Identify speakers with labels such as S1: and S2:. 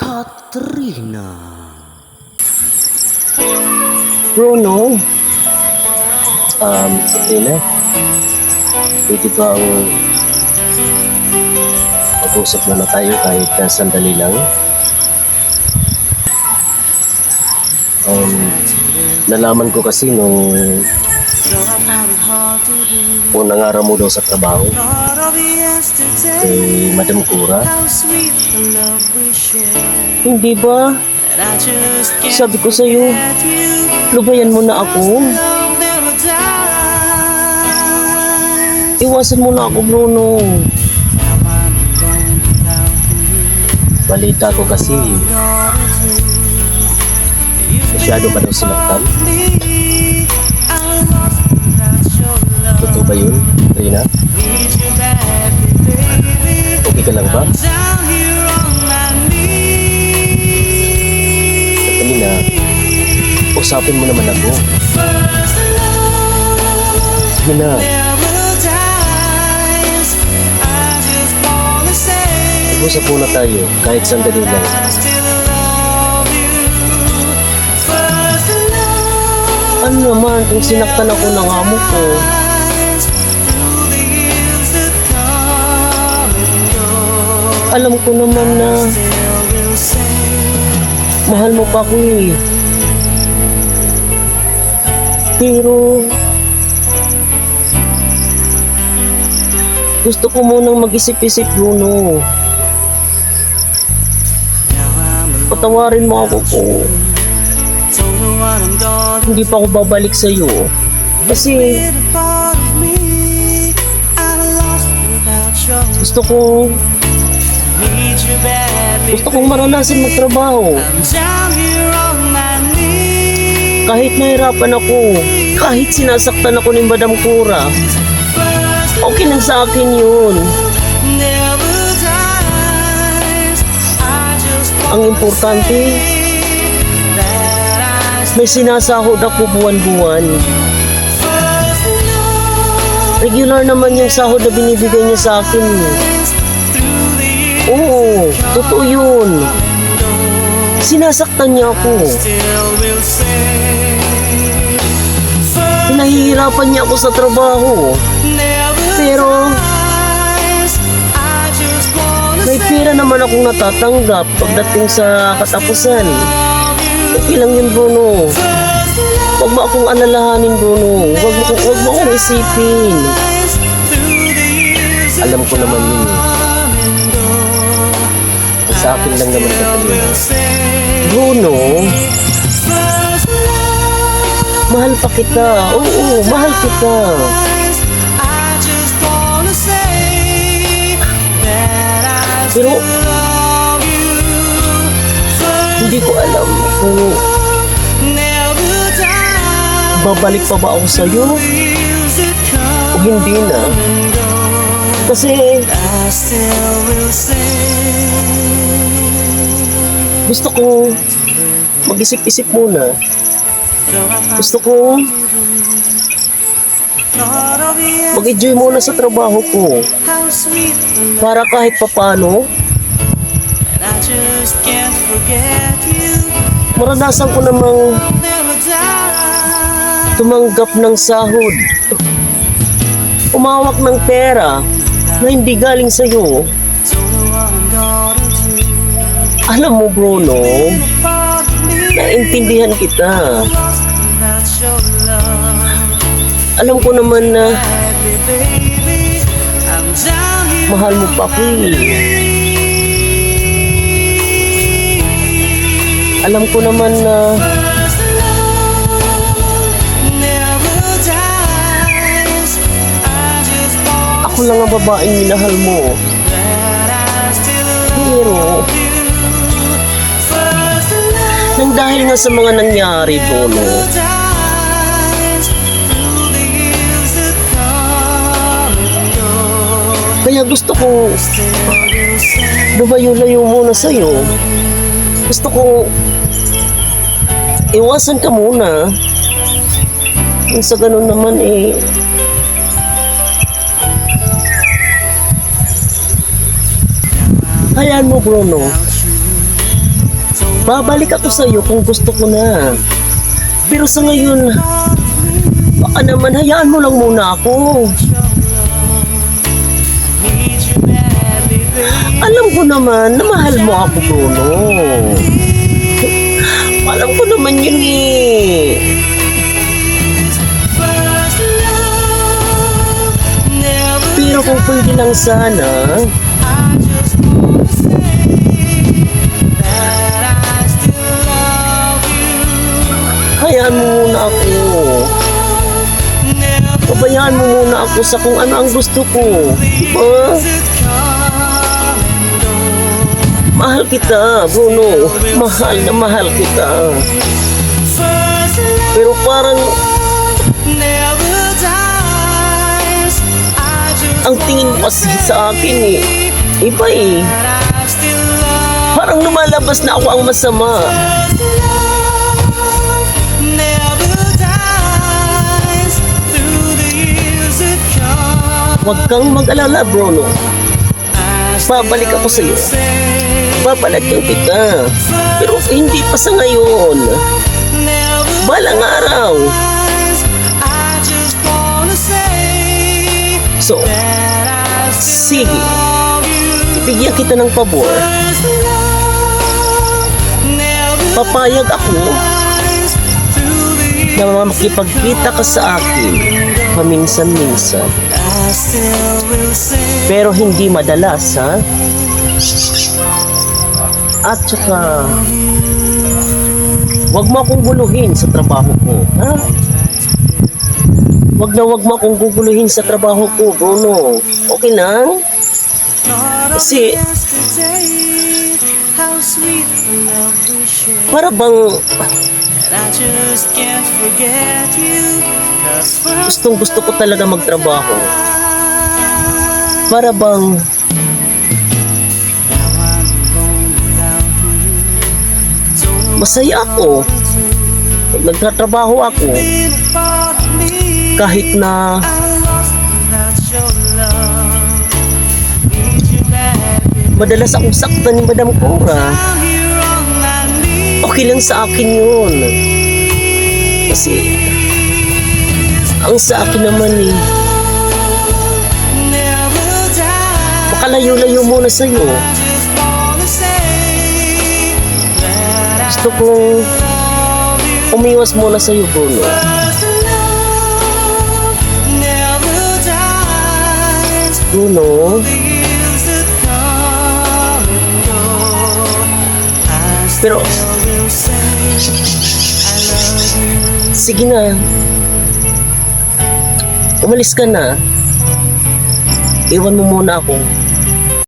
S1: Katrina.
S2: Bruno, Sabrina, pwede bang mag-usap na tayo kahit sandali lang? Nalaman ko kasi nung unang araw mo daw sa trabaho kay Madam Cura. Hindi ba? Sabi ko sa'yo, lubayan mo na ako. Iwasan mo na ako, Bruno. Balita ko kasi, masyado ka daw sinaktan. Totoo ba yun, Rina? Okay ka lang ba? Kanina, usapin mo naman ako. Rina, mag-usap muna tayo kahit sandali lang. Ano naman kung sinaktan ako ng amo ko? Alam ko naman na mahal mo pa ako eh. Pero gusto ko munang mag-isip-isip, Bruno. Patawarin mo ako po. Hindi pa ako babalik sa'yo. Kasi gusto kong maranasan magtrabaho. Kahit nahirapan ako, kahit sinasaktan ako ni Madam Cura, okay lang sa akin yun. Ang importante, may sinasahod ako buwan-buwan. Regular naman yung sahod na binibigay niya sa akin. Oo, totoo yun. Sinasaktan niya ako. Pinahihirapan niya ako sa trabaho. Pero may pera naman akong natatanggap pagdating sa katapusan. Okay lang yun, Bruno. Huwag mo akong alalahanin, Bruno. Huwag mo akong isipin. Alam ko naman yun. Sa akin lang naman Katrina. Bruno, mahal pa kita. Oo, mahal kita. Pero hindi ko alam kung babalik pa ba ako sa'yo o hindi na. Kasi gusto ko mag-isip-isip muna. Gusto ko mag-enjoy muna sa trabaho ko para kahit papano maranasan ko namang tumanggap ng sahod, umawak ng pera na hindi galing sa'yo. Alam mo, Bruno, naintindihan kita. Alam ko naman na mahal mo pa ako eh. Alam ko naman na ako lang ang babaeng minahal mo. Pero nang dahil nga sa mga nangyari, Bruno, kaya gusto ko lumayo-layo muna sa'yo. Gusto ko iwasan ka muna. Kung sa ganun naman hayaan mo, Bruno. Babalik ako sa iyo kung gusto ko na. Pero sa ngayon, baka naman hayaan mo lang muna ako. Alam ko naman na mahal mo ako, Bruno. Alam ko naman yun eh. Pero kung pwede lang sana, hayaan mo muna ako. Pabayaan mo muna ako sa kung ano ang gusto ko. Diba? Mahal kita, Bruno. Mahal na mahal kita. Pero parang ang tingin mo kasi sa akin eh, iba eh. Parang lumalabas na ako ang masama. Huwag kang mag-alala, Bruno. Babalik ako sa iyo. Babalikan kita. Pero hindi pa sa ngayon. Balang araw. So, sige. Bigyan kita ng pabor. Papayag ako na makipagkita ka sa akin paminsan-minsan. Pero hindi madalas, ha? At saka, wag mo akong guluhin sa trabaho ko, ha? Wag mo akong guguluhin sa trabaho ko, Bruno. Okay lang? Kasi, para bang gustong-gusto ko talaga magtrabaho. Para bang masaya ako pag nagtatrabaho ako, kahit na madalas akong saktan ni Madam Cora. Okay lang sa akin yun. Kasi ang sa akin naman eh, makalayo-layo muna sa'yo. Gusto kong umiwas muna sa'yo, Bruno. Bruno? Pero, sige na. Umalis ka na. Iwan mo muna ako.